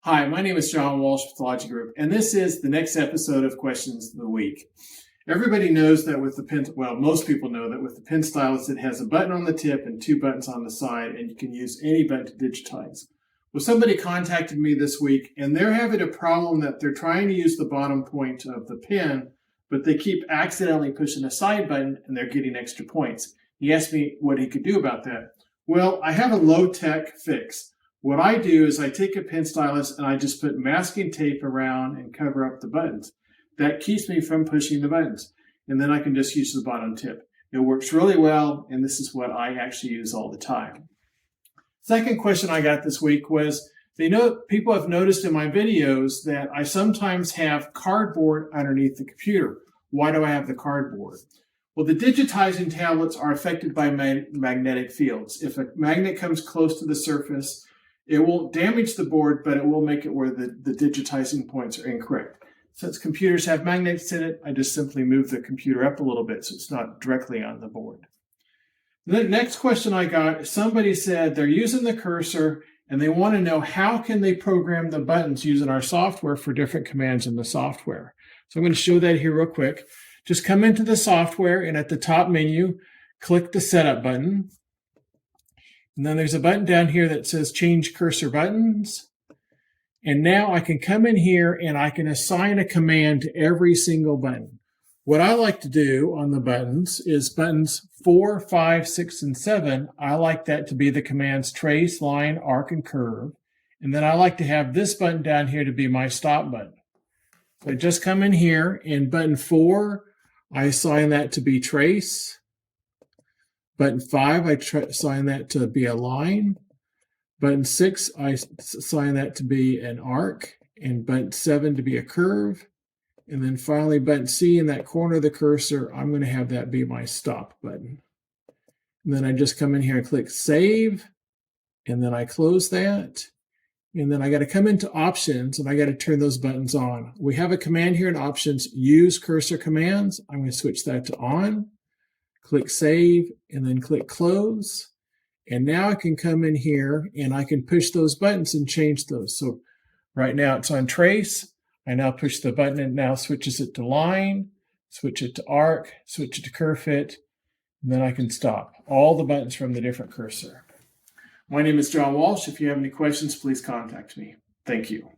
Hi, my name is John Walsh with Logic Group, and this is the next episode of Questions of the Week. Everybody knows that with the pen, most people know that with the pen stylus, it has a button on the tip and two buttons on the side, and you can use any button to digitize. Well, somebody contacted me this week, and they're having a problem that they're trying to use the bottom point of the pen, but they keep accidentally pushing a side button, and they're getting extra points. He asked me what he could do about that. Well, I have a low-tech fix. What I do is I take a pen stylus and I just put masking tape around and cover up the buttons. That keeps me from pushing the buttons. And then I can just use the bottom tip. It works really well, and this is what I actually use all the time. Second question I got this week was, people have noticed in my videos that I sometimes have cardboard underneath the computer. Why do I have the cardboard? Well, the digitizing tablets are affected by magnetic fields. If a magnet comes close to the surface, it won't damage the board, but it will make it where the digitizing points are incorrect. Since computers have magnets in it, I just simply move the computer up a little bit so it's not directly on the board. The next question I got, somebody said they're using the cursor and they want to know how can they program the buttons using our software for different commands in the software. So I'm going to show that here real quick. Just come into the software and at the top menu, click the setup button. And then there's a button down here that says change cursor buttons. And now I can come in here and I can assign a command to every single button. What I like to do on the buttons is buttons 4, 5, 6, and 7. I like that to be the commands trace, line, arc, and curve. And then I like to have this button down here to be my stop button. So I just come in here and button 4, I assign that to be trace. Button 5, I assign that to be a line. Button 6, I assign that to be an arc. And button 7 to be a curve. And then finally, button C in that corner of the cursor, I'm going to have that be my stop button. And then I just come in here and click Save. And then I close that. And then I got to come into Options, and I got to turn those buttons on. We have a command here in Options, Use Cursor Commands. I'm going to switch that to On. Click Save, and then click Close. And now I can come in here and I can push those buttons and change those. So right now it's on Trace. I now push the button and now switches it to Line, switch it to Arc, switch it to Curve Fit, and then I can stop all the buttons from the different cursor. My name is John Walsh. If you have any questions, please contact me. Thank you.